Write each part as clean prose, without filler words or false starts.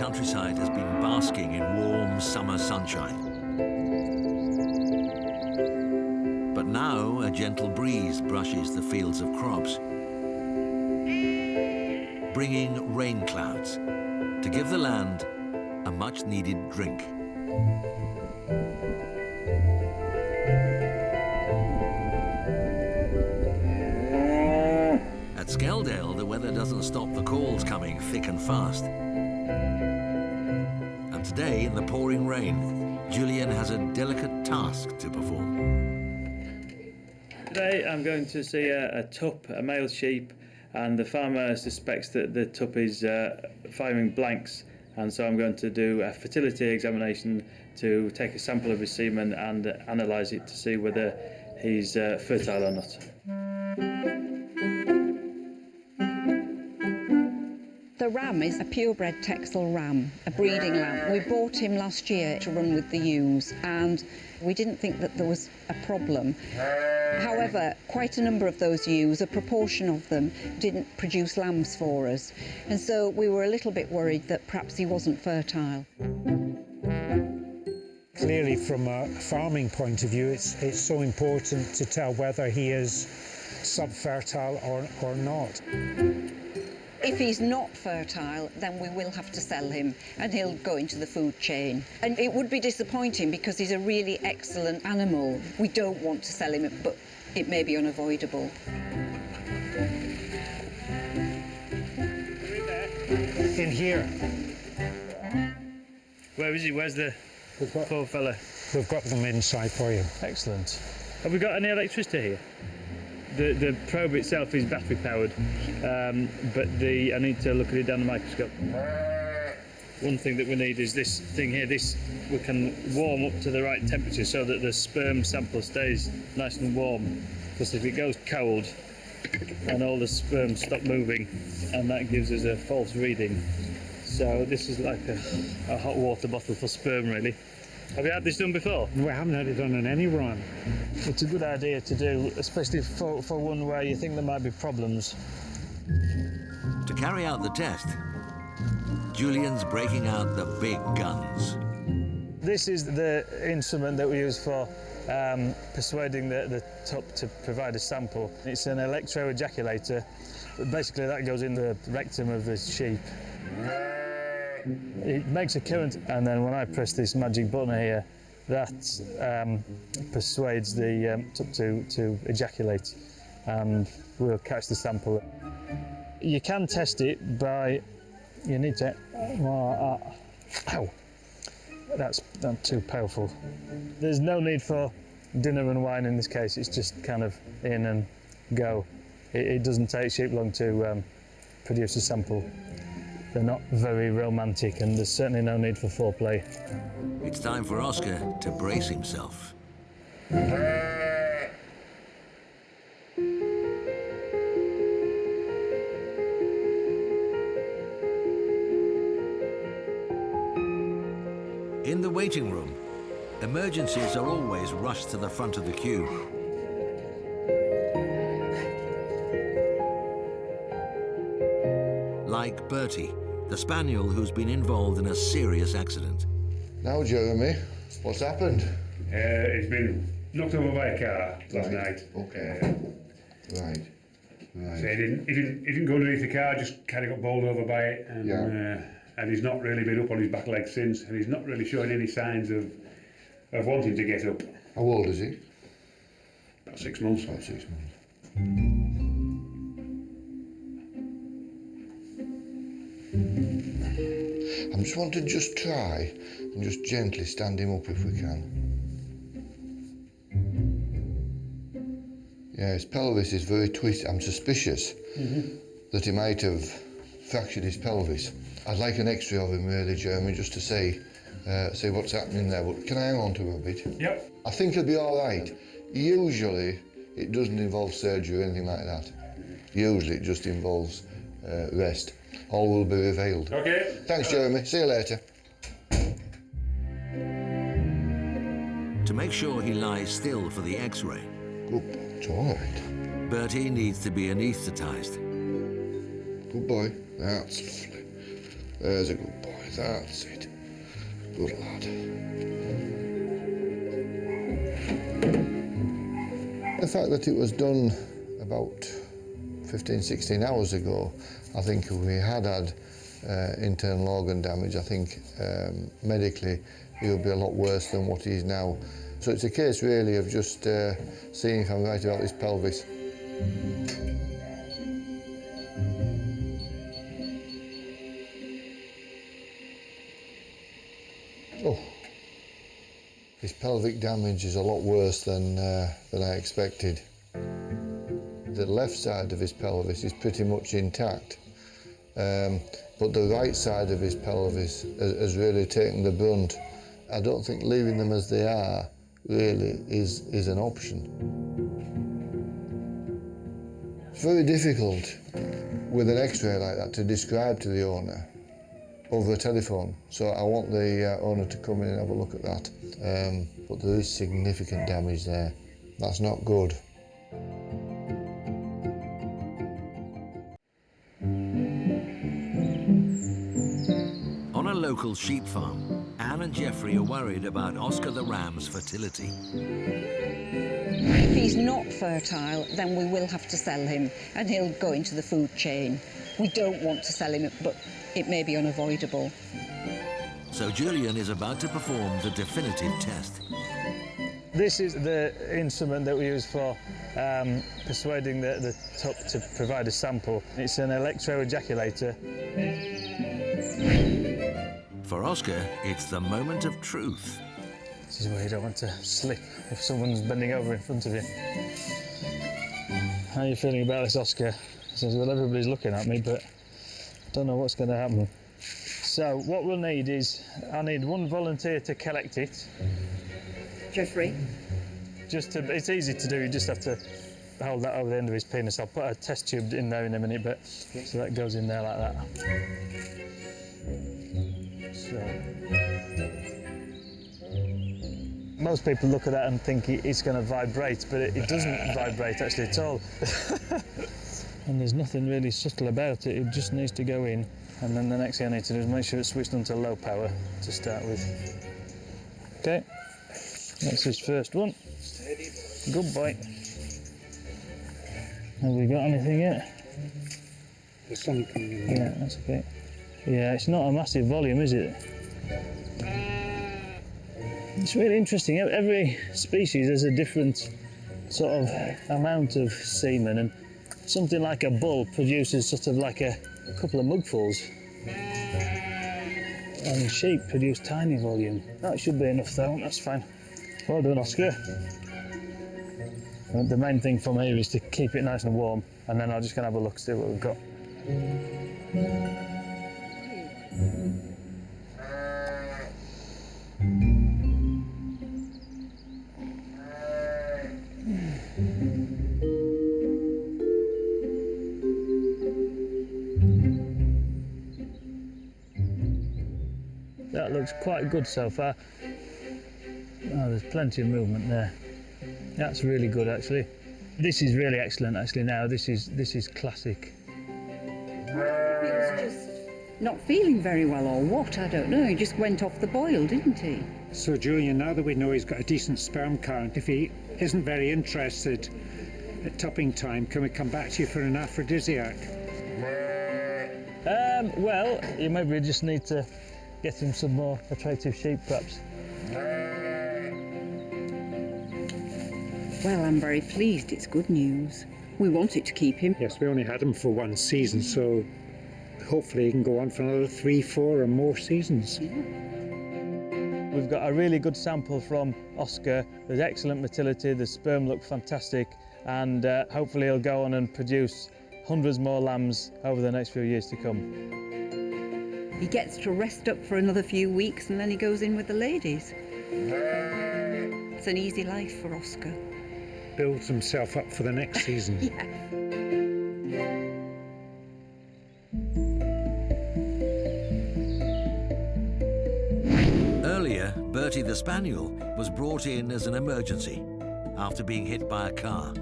countryside has been basking in warm summer sunshine. But now a gentle breeze brushes the fields of crops, bringing rain clouds to give the land a much-needed drink. At Skeldale, the weather doesn't stop the calls coming thick and fast. And today, in the pouring rain, Julian has a delicate task to perform. Today I'm going to see a tup, a male sheep, and the farmer suspects that the tup is firing blanks, and so I'm going to do a fertility examination to take a sample of his semen and analyse it to see whether he's fertile or not. The ram is a purebred Texel ram, a breeding lamb. We bought him last year to run with the ewes, and we didn't think that there was a problem. However, quite a number of those ewes, a proportion of them, didn't produce lambs for us. And so we were a little bit worried that perhaps he wasn't fertile. Clearly, from a farming point of view, it's so important to tell whether he is subfertile or not. If he's not fertile, then we will have to sell him and he'll go into the food chain. And it would be disappointing because he's a really excellent animal. We don't want to sell him, but it may be unavoidable. In here. Where is he? Where's the poor fella? We've got them inside for you. Excellent. Have we got any electricity here? The probe itself is battery powered, but I need to look at it down the microscope. One thing that we need is this thing here. This we can warm up to the right temperature so that the sperm sample stays nice and warm. Because if it goes cold, and all the sperm stop moving, and that gives us a false reading. So this is like a hot water bottle for sperm, really. Have you had this done before? We haven't had it done on any run. It's a good idea to do, especially for one where you think there might be problems. To carry out the test, Julian's breaking out the big guns. This is the instrument that we use for persuading the tup to provide a sample. It's an electro-ejaculator, but basically that goes in the rectum of the sheep. It makes a current, and then when I press this magic button here, that persuades the tup to ejaculate, and we'll catch the sample. You can test it by, you need to, ow, that's too powerful. There's no need for dinner and wine in this case, it's just kind of in and go. It doesn't take sheep long to produce a sample. They're not very romantic, and there's certainly no need for foreplay. It's time for Oscar to brace himself. In the waiting room, emergencies are always rushed to the front of the queue. Like Bertie, the spaniel who's been involved in a serious accident. Now, Jeremy, what's happened? It's been knocked over by a car last night. Okay. Right. So he didn't go underneath the car, just kind of got bowled over by it, and he's not really been up on his back legs since, and he's not really showing any signs of wanting to get up. How old is he? About 6 months. About 6 months. I just want to try and just gently stand him up if we can. Yeah, his pelvis is very twisted. I'm suspicious that he might have fractured his pelvis. I'd like an X-ray of him really, Jeremy, just to see what's happening there. But can I hang on to him a bit? Yep. I think he'll be all right. Usually, it doesn't involve surgery or anything like that. Usually, it just involves rest. All will be revealed. Okay. Thanks, Jeremy. See you later. To make sure he lies still for the X-ray, It's all right. Bertie needs to be anaesthetised. Good boy. That's lovely. There's a good boy. That's it. Good lad. The fact that it was done about 15, 16 hours ago, I think if we had internal organ damage, I think medically he would be a lot worse than what he is now. So it's a case really of just seeing if I'm right about this pelvis. Oh, his pelvic damage is a lot worse than I expected. The left side of his pelvis is pretty much intact, but the right side of his pelvis has really taken the brunt. I don't think leaving them as they are really is an option. It's very difficult with an X-ray like that to describe to the owner over a telephone, so I want the owner to come in and have a look at that. But there is significant damage there. That's not good. On a local sheep farm, Anne and Geoffrey are worried about Oscar the ram's fertility. If he's not fertile, then we will have to sell him and he'll go into the food chain. We don't want to sell him, but it may be unavoidable. So Julian is about to perform the definitive test. This is the instrument that we use for persuading the tup to provide a sample. It's an electro-ejaculator. For Oscar, it's the moment of truth. This is where you don't want to slip if someone's bending over in front of you. How are you feeling about this, Oscar? He says, well, everybody's looking at me, but I don't know what's going to happen. So what we'll need is, I need one volunteer to collect it. Geoffrey? It's easy to do, you just have to hold that over the end of his penis. I'll put a test tube in there in a minute, but so that goes in there like that. So, most people look at that and think it's going to vibrate, but it doesn't vibrate actually at all. And there's nothing really subtle about it, it just needs to go in. And then the next thing I need to do is make sure it's switched on to low power to start with. Okay, that's his first one. Good boy. Have we got anything yet? There's something in there. Yeah, that's okay. Yeah, it's not a massive volume, is it? It's really interesting. Every species has a different sort of amount of semen, and something like a bull produces sort of like a couple of mugfuls. And sheep produce tiny volume. That should be enough though, that's fine. Well done, Oscar. And the main thing from here is to keep it nice and warm, and then I'm just going to have a look, see what we've got. That looks quite good so far. Oh, there's plenty of movement there. That's really good actually. This is really excellent actually now. This is classic. He was just not feeling very well or what, I don't know. He just went off the boil, didn't he? So Julian, now that we know he's got a decent sperm count, if he isn't very interested at topping time, can we come back to you for an aphrodisiac? Well, you maybe just need to get him some more attractive sheep perhaps. Well, I'm very pleased. It's good news. We wanted to keep him. Yes, we only had him for one season, so hopefully he can go on for another 3, 4 or more seasons. Yeah. We've got a really good sample from Oscar. There's excellent motility, the sperm look fantastic, and hopefully he'll go on and produce hundreds more lambs over the next few years to come. He gets to rest up for another few weeks and then he goes in with the ladies. It's an easy life for Oscar. Builds himself up for the next season. Yeah. Earlier, Bertie the spaniel was brought in as an emergency after being hit by a car.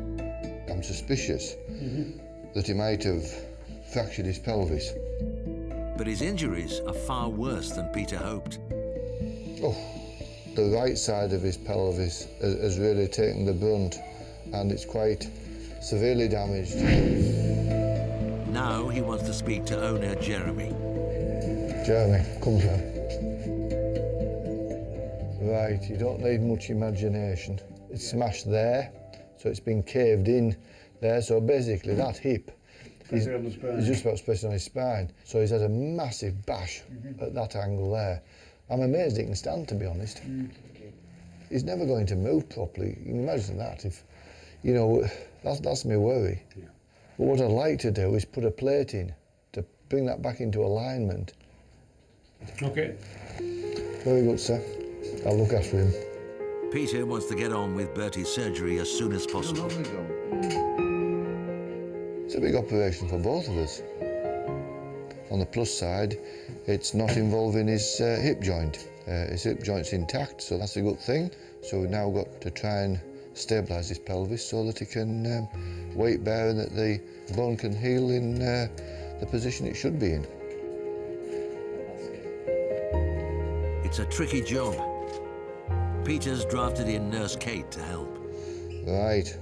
I'm suspicious that he might have fractured his pelvis. But his injuries are far worse than Peter hoped. Oh, the right side of his pelvis has really taken the brunt, and it's quite severely damaged. Now he wants to speak to owner Jeremy. Jeremy, come here. Right, you don't need much imagination. It's smashed there, so it's been caved in there, so basically that hip is just about pressing on his spine. So he's had a massive bash at that angle there. I'm amazed he can stand, to be honest. He's never going to move properly. You can imagine that. If, you know, that's my worry. Yeah. But what I'd like to do is put a plate in to bring that back into alignment. Okay. Very good, sir. I'll look after him. Peter wants to get on with Bertie's surgery as soon as possible. It's a big operation for both of us. On the plus side, it's not involving his hip joint. His hip joint's intact, so that's a good thing. So we've now got to try and stabilise his pelvis so that he can weight bear and that the bone can heal in the position it should be in. It's a tricky job. Peter's drafted in Nurse Kate to help. Right.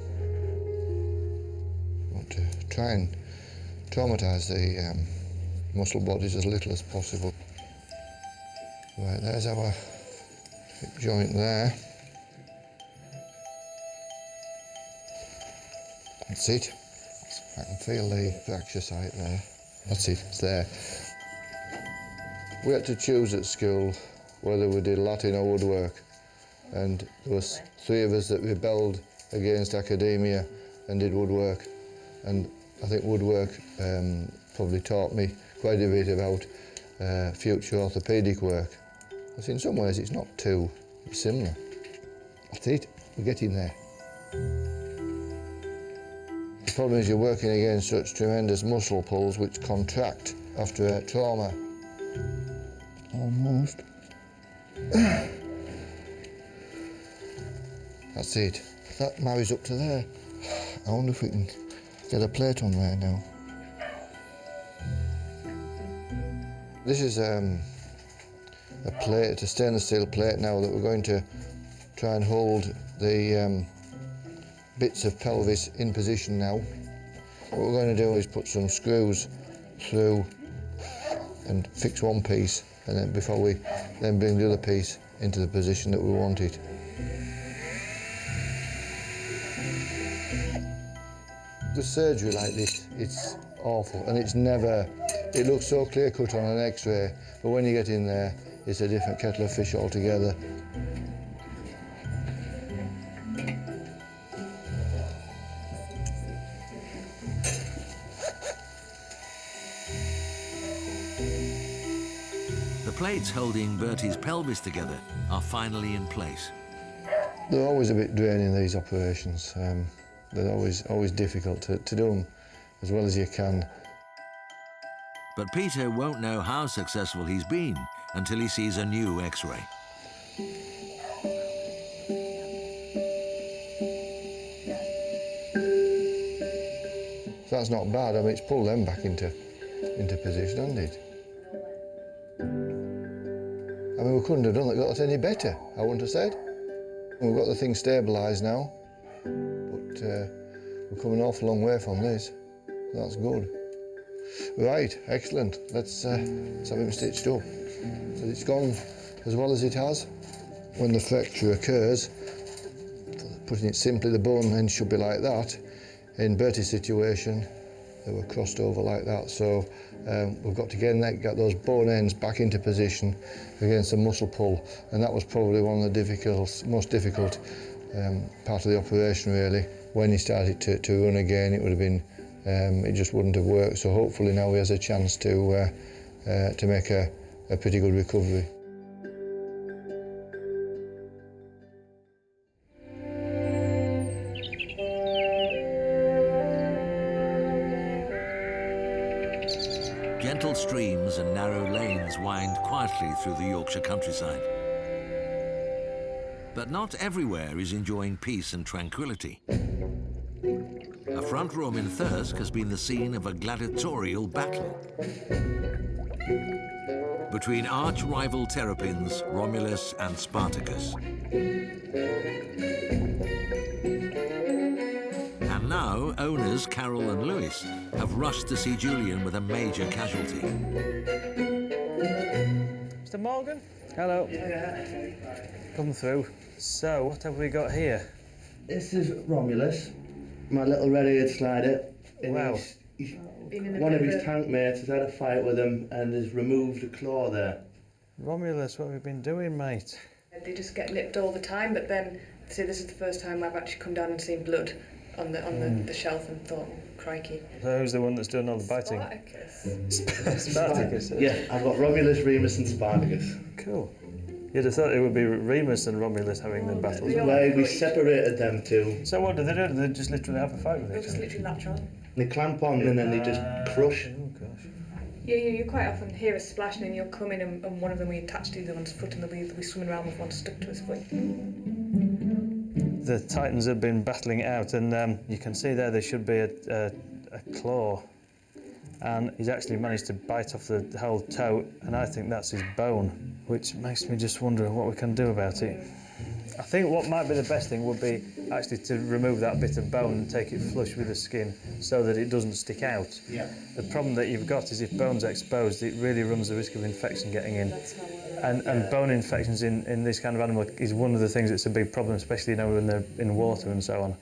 Want to try and traumatise the muscle bodies as little as possible. Right, there's our hip joint there. That's it. I can feel the fracture site there. That's it, it's there. We had to choose at school whether we did Latin or woodwork, and there was 3 of us that rebelled against academia and did woodwork, and I think woodwork probably taught me quite a bit about future orthopaedic work. Because in some ways it's not too similar. That's it, we're getting there. The problem is you're working against such tremendous muscle pulls which contract after a trauma. Almost. That's it. That marries up to there. I wonder if we can get a plate on there now. This is a plate, a stainless steel plate now that we're going to try and hold the bits of pelvis in position now. What we're going to do is put some screws through and fix one piece, and then before we then bring the other piece into the position that we want it. With surgery like this, it's awful, and it's never, it looks so clear-cut on an x-ray, but when you get in there, it's a different kettle of fish altogether. The plates holding Bertie's pelvis together are finally in place. They're always a bit draining, these operations. They're always difficult to do them as well as you can. But Peter won't know how successful he's been until he sees a new X-ray. So that's not bad. I mean, it's pulled them back into position, hasn't it? I mean, we couldn't have got that any better, I wouldn't have said. We've got the thing stabilised now, but we're coming an awful long way from this. That's good. Right, excellent. Let's have him stitched up. So it's gone as well as it has. When the fracture occurs, putting it simply, the bone end should be like that. In Bertie's situation, they were crossed over like that. So we've got to get those bone ends back into position against the muscle pull, and that was probably one of the most difficult part of the operation, really. When he started to run again, it would have been, it just wouldn't have worked. So hopefully now he has a chance to make a pretty good recovery. Gentle streams and narrow lanes wind quietly through the Yorkshire countryside. But not everywhere is enjoying peace and tranquility. A front room in Thirsk has been the scene of a gladiatorial battle. between arch-rival terrapins Romulus and Spartacus. And now, owners Carol and Lewis have rushed to see Julian with a major casualty. Mr. Morgan? Hello. Come through. So, what have we got here? This is Romulus, my little red-eared slider. Wow. One of his tank mates has had a fight with him and has removed a claw there. Romulus, what have you been doing, mate? They just get nipped all the time, but then, say this is the first time I've actually come down and seen blood on the shelf and thought, oh, crikey. So who's the one that's doing all the biting? Spartacus. Spartacus. Yeah, I've got Romulus, Remus and Spartacus. Cool. You'd have thought it would be Remus and Romulus having the battles. Well, we separated them two. So what do? They just literally have a fight with They'll each just other? literally latch on. They clamp on and then they just crush. Oh gosh. Yeah, you quite often hear a splash and then you'll come in and one of them will be attached to the other one's foot and they'll be swimming around with one stuck to his foot. The Titans have been battling it out, and you can see there should be a claw, and he's actually managed to bite off the whole toe, and I think that's his bone, which makes me just wonder what we can do about it. I think what might be the best thing would be actually to remove that bit of bone and take it flush with the skin so that it doesn't stick out. Yeah. The problem that you've got is if bone's exposed, it really runs the risk of infection getting in. And bone infections in this kind of animal is one of the things that's a big problem, especially when they're in water and so on.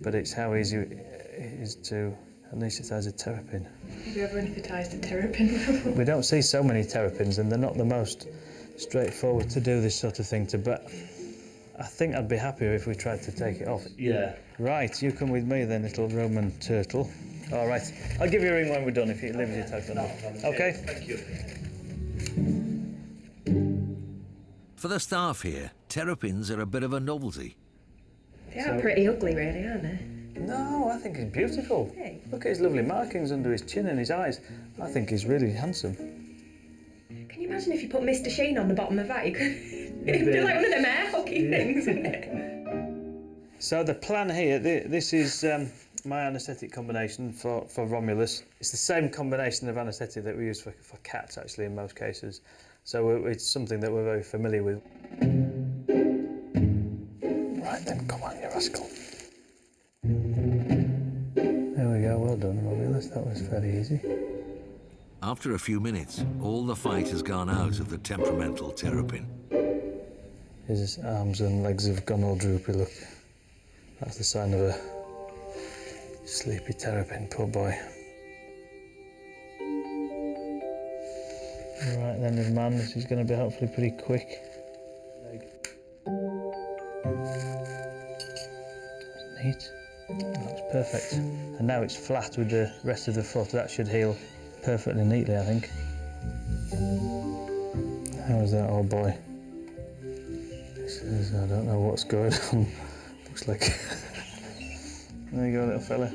But it's how easy it is to anaesthetize a terrapin. Have you ever anaesthetised a terrapin? We don't see so many terrapins, and they're not the most straightforward to do this sort of thing to, but I think I'd be happier if we tried to take it off. Yeah. Right, you come with me then, little Roman turtle. All right, I'll give you a ring when we're done if you leave your telephone. Okay? Thank you. For the staff here, terrapins are a bit of a novelty. They are pretty ugly, really, aren't they? No, I think he's beautiful. Hey. Look at his lovely markings under his chin and his eyes. I think he's really handsome. Can you imagine if you put Mr. Sheen on the bottom of that? It'd be like one of them air hockey things, wouldn't it? So the plan here, this is my anaesthetic combination for Romulus. It's the same combination of anaesthetic that we use for cats, actually, in most cases. So it's something that we're very familiar with. Right then, come on, you rascal. There we go, well done, Romulus. That was fairly easy. After a few minutes, all the fight has gone out of the temperamental terrapin. His arms and legs have gone all droopy, look. That's the sign of a sleepy terrapin, poor boy. Right then, little man, this is going to be hopefully pretty quick. Neat. Looks perfect. And now it's flat with the rest of the foot. That should heal perfectly neatly, I think. How is that, old boy? He says, I don't know what's going on. Looks like... There you go, little fella.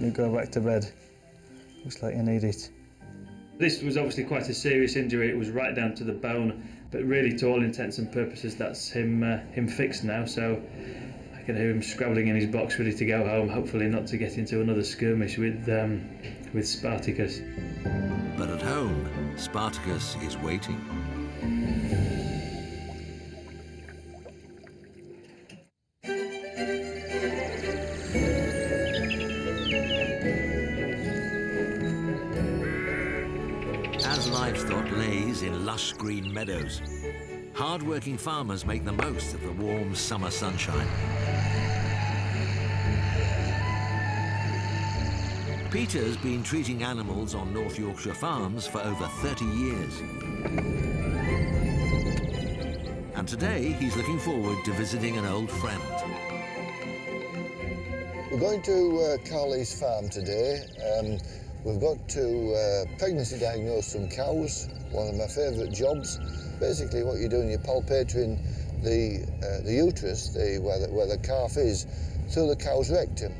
You go back to bed. Looks like you need it. This was obviously quite a serious injury. It was right down to the bone, but really, to all intents and purposes, that's him fixed now. So I can hear him scrabbling in his box, ready to go home. Hopefully, not to get into another skirmish with Spartacus. But at home, Spartacus is waiting. As livestock lays in lush green meadows, hard-working farmers make the most of the warm summer sunshine. Peter's been treating animals on North Yorkshire farms for over 30 years. And today, he's looking forward to visiting an old friend. We're going to Carly's farm today. We've got to pregnancy diagnose some cows, one of my favourite jobs. Basically what you're doing, you're palpating the uterus, where the calf is, through the cow's rectum.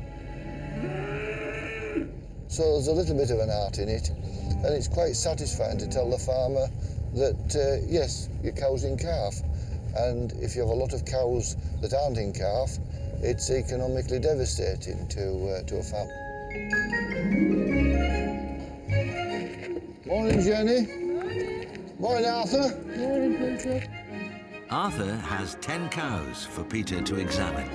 So there's a little bit of an art in it, and it's quite satisfying to tell the farmer that, yes, your cow's in calf. And if you have a lot of cows that aren't in calf, it's economically devastating to a farm. Morning, Jenny. Morning, Arthur. Morning, Peter. Arthur has 10 cows for Peter to examine.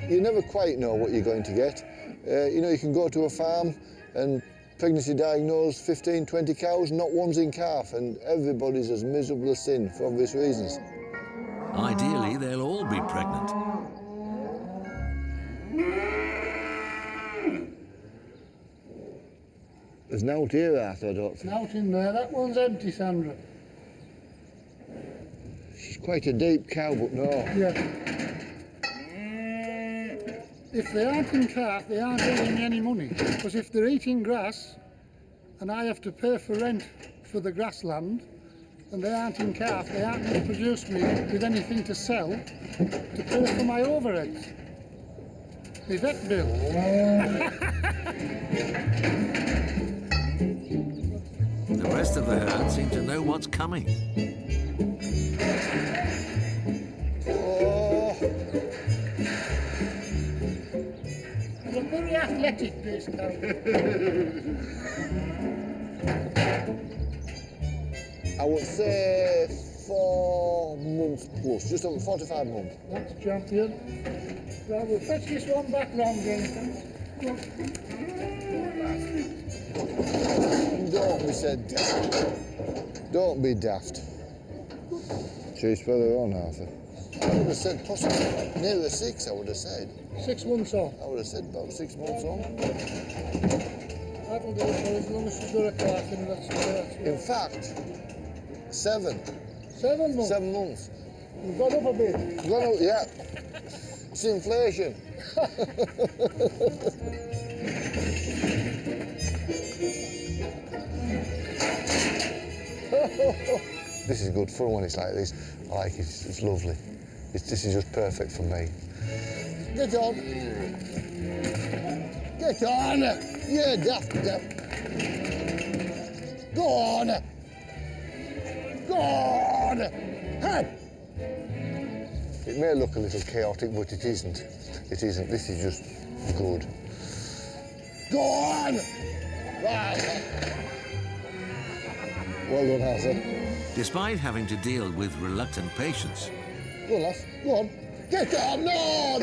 You never quite know what you're going to get. You can go to a farm and pregnancy diagnose 15, 20 cows, not one's in calf, and everybody's as miserable as sin for obvious reasons. Ideally, they'll all be pregnant. There's no here, Arthur, I don't think. Out in there. That one's empty, Sandra. She's quite a deep cow, but no. Yeah. If they aren't in calf, they aren't earning any money. Because if they're eating grass, and I have to pay for rent for the grassland, and they aren't in calf, they aren't going to produce me with anything to sell to pay for my overheads. The vet bill. The rest of the herd seem to know what's coming. Oh. They're very athletic, these cows. I would say 4 months plus, just over 45 months. That's champion. Right, we'll fetch this one back round, Jonathan. Don't be said daft. Don't be daft. She's further on, Arthur. I would have said possibly nearer 6, I would have said. 6 months on. I would have said about 6 months on. That'll do for as long as she's got a calf in, that's In fact, 7. 7 months. 7 months. We've gone up a bit. Gone up, yeah. It's inflation. This is good fun when it's like this. I like it, it's lovely. This is just perfect for me. Get on. Get on. Yeah, daft. Go on. Go on. Hey. It may look a little chaotic, but it isn't. It isn't. This is just good. Go on. Well done, Arthur. Despite having to deal with reluctant patients, Go on, lass. Go on. Get on. No.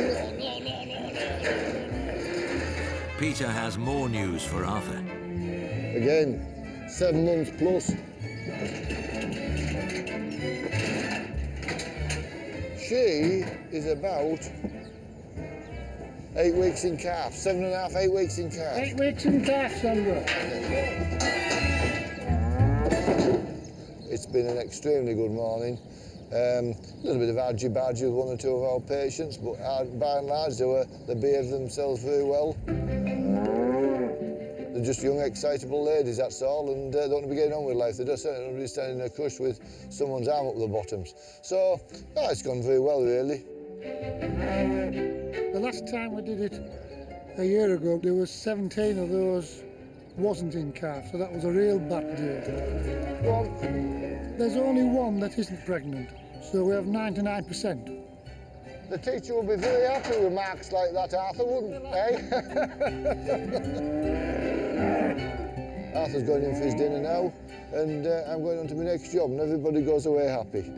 Peter has more news for Arthur. Again, 7 months plus. She is about 8 weeks in calf. 7.5, 8 weeks in calf. 8 weeks in calf, Sandra. It's been an extremely good morning. A little bit of argy-bargy with 1 or 2 of our patients, but by and large they behaved themselves very well. They're just young, excitable ladies, that's all, and they don't want to be getting on with life. They just don't want to be standing in a crush with someone's arm up their bottoms. So, it's gone very well, really. The last time we did it a year ago, there was 17 of those wasn't in calf, so that was a real bad deal. There's only 1 that isn't pregnant, so we have 99%. The teacher will be very happy with marks like that, Arthur, wouldn't he? Arthur's going in for his dinner now, and I'm going on to my next job, and everybody goes away happy.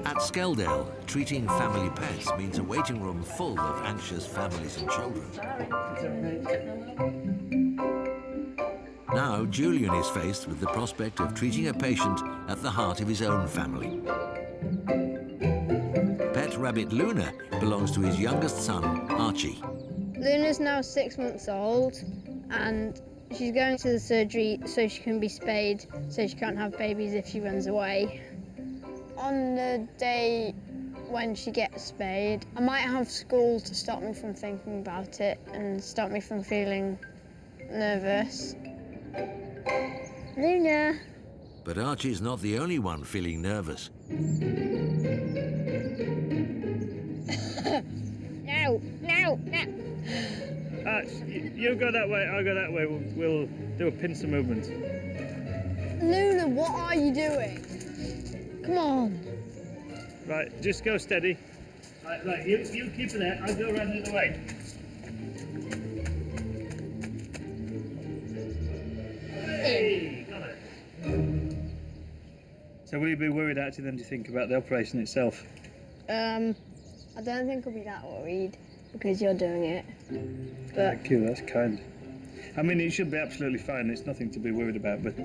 At Skeldale, treating family pets means a waiting room full of anxious families and children. Now, Julian is faced with the prospect of treating a patient at the heart of his own family. Pet rabbit Luna belongs to his youngest son, Archie. Luna's now 6 months old, and she's going to the surgery so she can be spayed, so she can't have babies if she runs away. On the day when she gets spayed, I might have school to stop me from thinking about it and stop me from feeling nervous. Luna! But Archie's not the only one feeling nervous. No! You go that way, I'll go that way. We'll do a pincer movement. Luna, what are you doing? Come on. Right, just go steady. Right, you keep it there, I'll go around the other way. Hey, got it. So will you be worried actually then, do you think, about the operation itself? I don't think I'll be that worried because you're doing it. But Thank you, that's kind. I mean, it should be absolutely fine, it's nothing to be worried about, but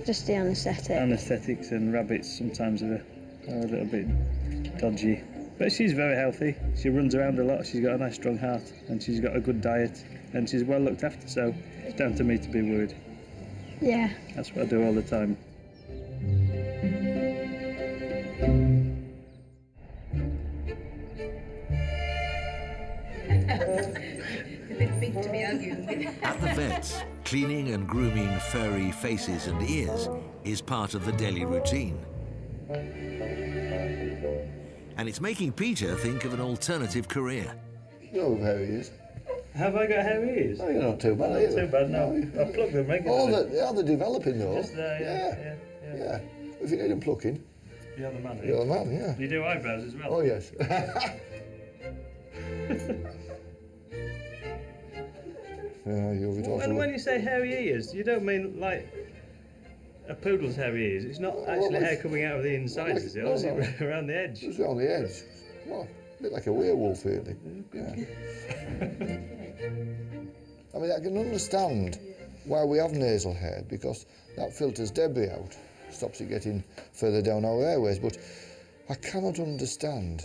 just the anaesthetic. anaesthetics and rabbits sometimes are a little bit dodgy. But she's very healthy, she runs around a lot, she's got a nice strong heart, and she's got a good diet, and she's well looked after, so it's down to me to be worried. Yeah. That's what I do all the time. A bit big to be arguing with. At the vets, cleaning and grooming furry faces and ears is part of the daily routine. And it's making Peter think of an alternative career. You know how he is. Have I got hairy ears? Oh, you're not too bad, are you? Not too bad, no. I plug them regularly. They're developing though. Just there, yeah. If you need them plucking, You're the man, you're the man, yeah. You do eyebrows as well? Oh, yes. You'll be And when you say hairy ears, you don't mean like a poodle's hairy ears. It's not actually hair coming out of the insides, is it? Or is it around the edge? It's around the edge. Well, a bit like a werewolf, really. Yeah. I mean, I can understand why we have nasal hair, because that filters debris out, stops it getting further down our airways, but I cannot understand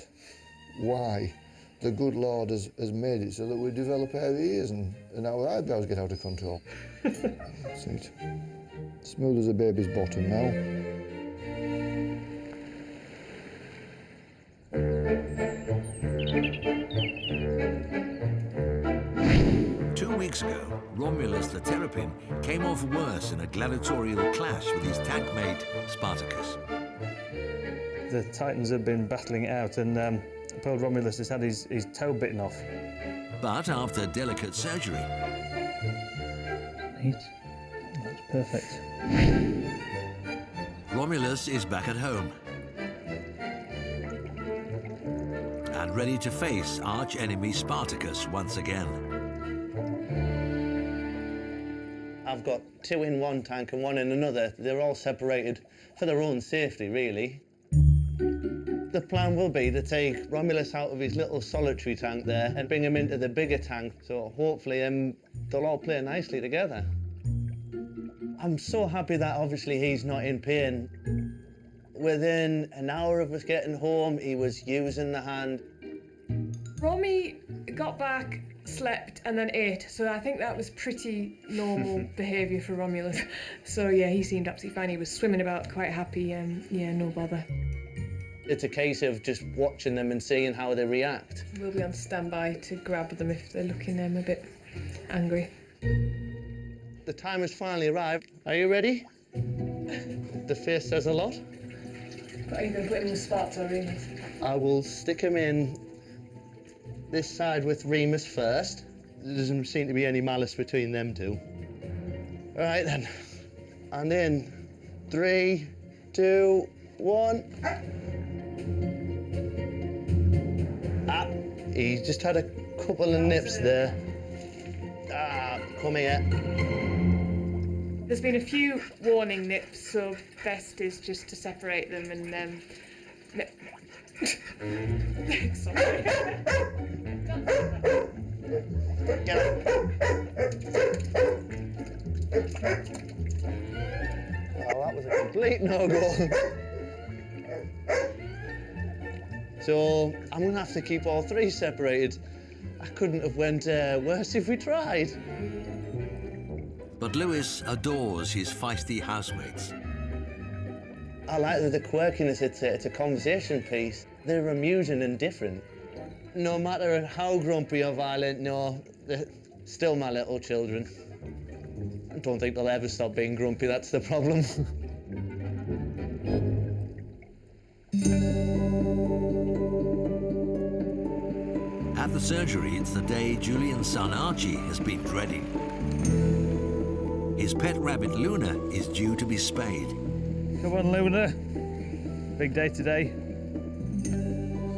why the good Lord has made it so that we develop hairy ears and our eyebrows get out of control. See it? Smooth as a baby's bottom now. 2 weeks ago, Romulus the Terrapin came off worse in a gladiatorial clash with his tank-mate Spartacus. The Titans have been battling it out, and poor Romulus has had his toe bitten off. But after delicate surgery, Neat. That's perfect. Romulus is back at home and ready to face arch-enemy Spartacus once again. I've got 2 in one tank and 1 in another. They're all separated for their own safety, really. The plan will be to take Romulus out of his little solitary tank there and bring him into the bigger tank, so hopefully they'll all play nicely together. I'm so happy that obviously he's not in pain. Within an hour of us getting home, he was using the hand. Romy got back, slept, and then ate, so I think that was pretty normal behaviour for Romulus. So yeah, he seemed absolutely fine. He was swimming about quite happy, and yeah, no bother. It's a case of just watching them and seeing how they react. We'll be on standby to grab them if they're looking a bit angry. The time has finally arrived. Are you ready? The face says a lot. Are you going to put him in spots or Remus? I will stick him in this side with Remus first. There doesn't seem to be any malice between them two. All right then. And in 3, 2, 1. Ah, he's just had a couple of nips there. Ah, come here. There's been a few warning nips, so best is just to separate them and sorry. Get up. Oh, that was a complete no-go. So I'm gonna have to keep all 3 separated. I couldn't have went worse if we tried. But Lewis adores his feisty housemates. I like the quirkiness, it's a conversation piece. They're amusing and different. No matter how grumpy or violent, no, they're still my little children. I don't think they'll ever stop being grumpy, that's the problem. At the surgery, it's the day Julian's son Archie has been dreading. His pet rabbit Luna is due to be spayed. Come on, Luna. Big day today.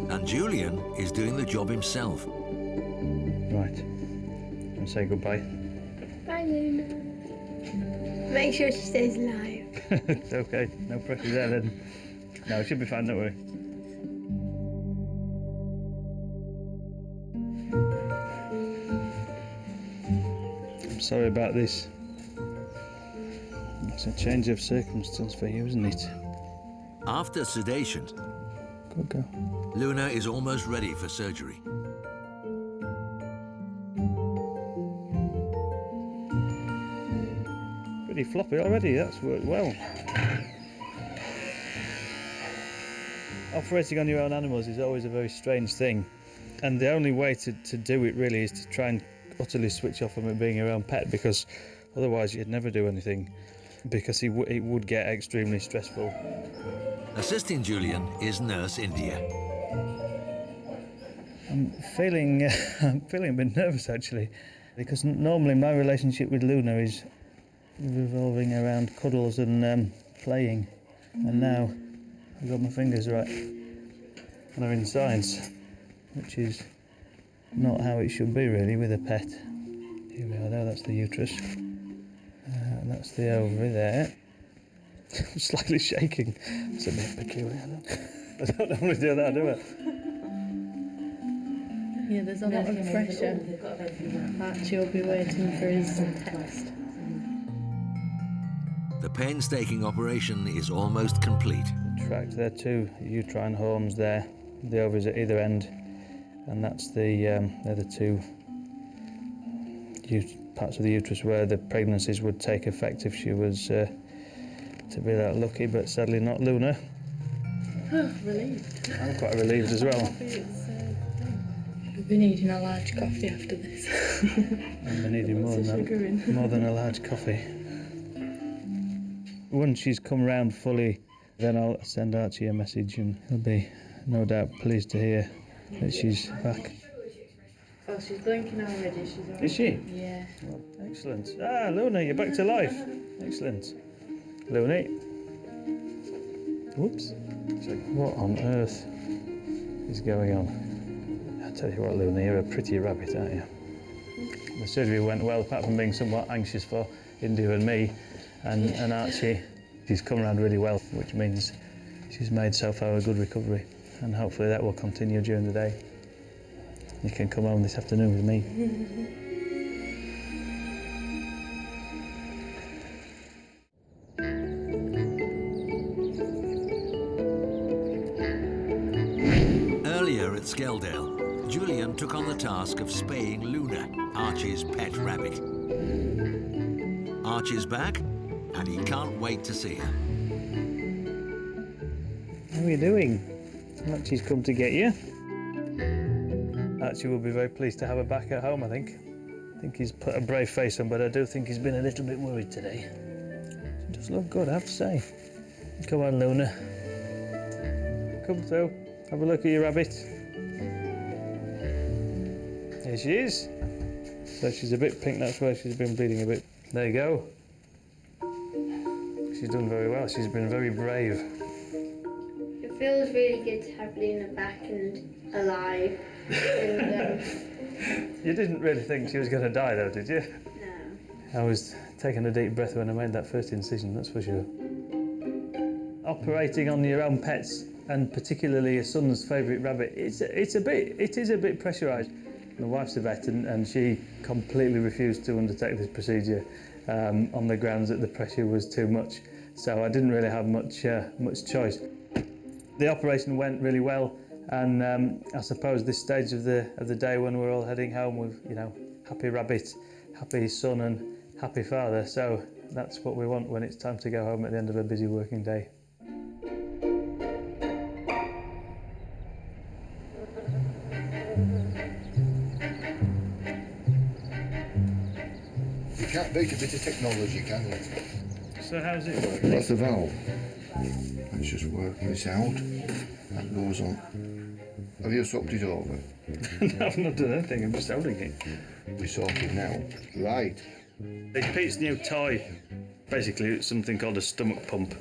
And Julian is doing the job himself. Right. And say goodbye. Bye, Luna. Make sure she stays alive. It's okay, no pressure there then. No, it should be fine, don't worry. I'm sorry about this. It's a change of circumstance for you, isn't it? After sedation, Good girl. Luna is almost ready for surgery. Pretty floppy already, that's worked well. Operating on your own animals is always a very strange thing, and the only way to do it really is to try and utterly switch off from it being your own pet, because otherwise you'd never do anything, because it would get extremely stressful. Assisting Julian is Nurse India. I'm feeling a bit nervous actually, because normally my relationship with Luna is revolving around cuddles and playing, and now I've got my fingers right and they're in science, which is not how it should be really with a pet. Here we are there, that's the uterus, and that's the ovary there. I'm slightly shaking, it's a bit peculiar. I don't normally do that, do I? Yeah, there's a lot of pressure. Archie will be waiting for his test. The painstaking operation is almost complete. Tract, there are two uterine horns there, the ovaries at either end, and that's they're the two parts of the uterus where the pregnancies would take effect if she was to be that lucky, but sadly not Luna. Relieved. I'm quite relieved as well. We've been eating a large coffee after this. I've been eating more than a large coffee. Once she's come round fully, then I'll send Archie a message and he'll be no doubt pleased to hear that she's back. Oh, she's blinking already. She's already. Is she? Yeah. Well, excellent. Ah, Luna, you're back to life. Excellent. Luna. Whoops. So what on earth is going on? I tell you what, Luna, you're a pretty rabbit, aren't you? The surgery went well, apart from being somewhat anxious for India and me and Archie. She's come around really well, which means she's made so far a good recovery, and hopefully that will continue during the day. You can come home this afternoon with me. Earlier at Skeldale, Julian took on the task of spaying Luna, Archie's pet rabbit. Archie's back, and he can't wait to see her. How are you doing? Archie's come to get you. Archie will be very pleased to have her back at home, I think. I think he's put a brave face on, but I do think he's been a little bit worried today. She does look good, I have to say. Come on, Luna. Come through. Have a look at your rabbit. Here she is. So she's a bit pink, that's why she's been bleeding a bit. There you go. She's done very well. She's been very brave. It feels really good to have Luna back and alive. And, You didn't really think she was going to die, though, did you? no. I was taking a deep breath when I made that first incision, that's for sure. Operating on your own pets, and particularly your son's favourite rabbit, it is a bit pressurised. My wife's a vet, and she completely refused to undertake this procedure on the grounds that the pressure was too much. So I didn't really have much choice. The operation went really well, and I suppose this stage of the day when we're all heading home with, happy rabbit, happy son, and happy father. So that's what we want when it's time to go home at the end of a busy working day. You can't beat a bit of technology, can you? So how's it working? That's the valve. Let's just work this out. That goes on. Have you swapped it over? No, I've not done anything, I'm just holding it. We sorted now. Right. It's Pete's new toy. Basically, it's something called a stomach pump,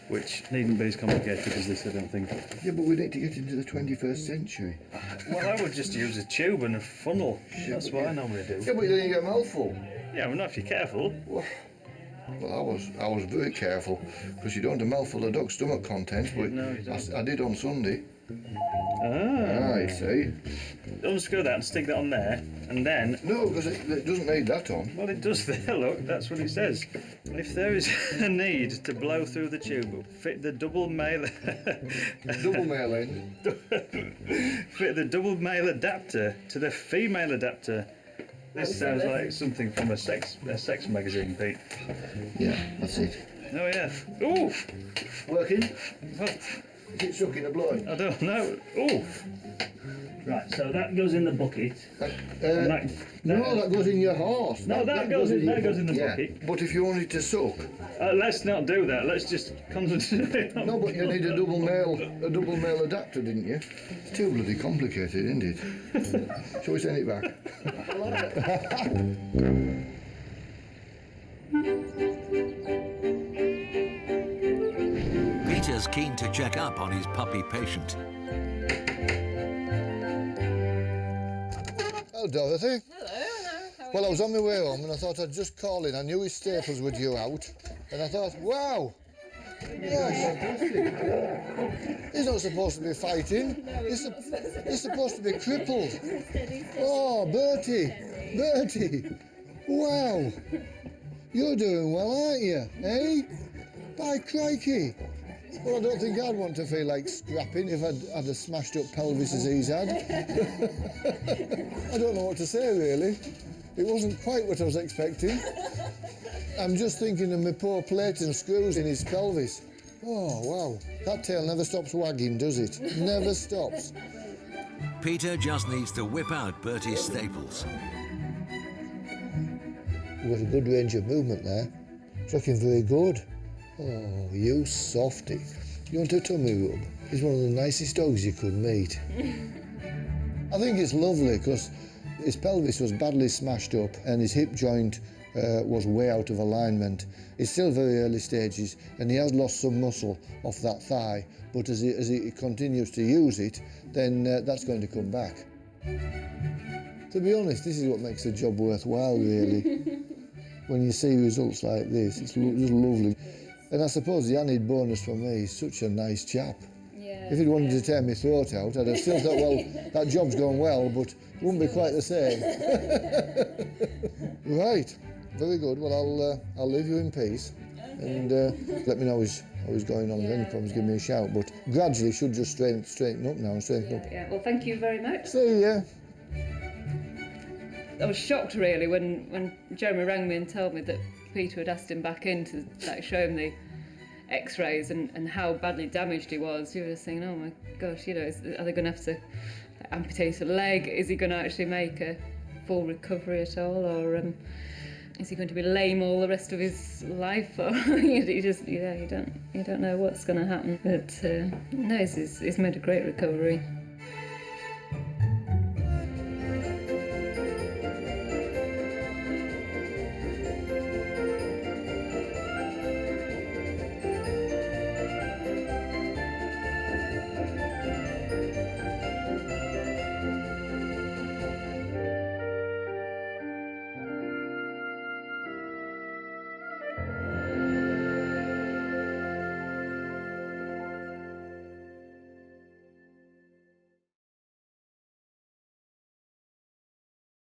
which needn't be as complicated as this, I don't think. Yeah, but we need to get into the 21st century. Well, I would just use a tube and a funnel. That's what I normally do. Yeah, but then you get a mouthful. Yeah, well, not if you're careful. Well, I was very careful, because you don't want a mouthful of dog's stomach contents, but No, you don't. I did on Sunday. Ah. I see. Unscrew that and stick that on there, and then... No, because it doesn't need that on. Well, it does there, look, that's what it says. If there is a need to blow through the tube, fit the double male... Double male end. Fit the double male adapter to the female adapter. This sounds like something from a sex magazine, Pete. Yeah, that's it. Oh, yeah. Ooh! Working? Well, Is it sucking a blood? I don't know. Ooh! Right, so that goes in the bucket. No, that goes in your horse. No, that goes in the yeah. bucket. But if you want it to suck... Let's not do that. Let's just concentrate on... No, but you need a double male adapter, didn't you? It's too bloody complicated, isn't it? Shall we send it back? Peter's keen to check up on his puppy patient. Hello, Dorothy. Hello. Well, I was on my way home and I thought I'd just call in. I knew his staples were due out, and I thought, wow. Yes. He's not supposed to be fighting. He's supposed to be crippled. Oh, Bertie. Wow. You're doing well, aren't you? Eh? By crikey. Well, I don't think I'd want to feel like scrapping if I'd had a smashed up pelvis as he's had. I don't know what to say, really. It wasn't quite what I was expecting. I'm just thinking of my poor plate and screws in his pelvis. Oh, wow. That tail never stops wagging, does it? Never stops. Peter just needs to whip out Bertie's staples. You've got a good range of movement there. It's looking very good. Oh, you softy. You want a tummy rub? He's one of the nicest dogs you could meet. I think it's lovely because his pelvis was badly smashed up and his hip joint was way out of alignment. It's still very early stages and he has lost some muscle off that thigh, but as he continues to use it, then that's going to come back. To be honest, this is what makes the job worthwhile, really. When you see results like this, it's just lovely. And I suppose the added bonus for me, he's such a nice chap. Yeah. If he'd wanted to tear my throat out, I'd have still thought, well, that job's going well, but it wouldn't be quite the same. Right, very good. Well, I'll leave you in peace, and let me know how he's going on. If any problems, give me a shout. But gradually, should just straighten up now and straighten up. Yeah. Well, thank you very much. See ya. I was shocked really when Jeremy rang me and told me that Peter had asked him back in to show him the x-rays and how badly damaged he was. You were just thinking, oh my gosh, are they going to have to amputate a leg? Is he going to actually make a full recovery at all, or is he going to be lame all the rest of his life? Or you don't know what's going to happen. But no, he's made a great recovery.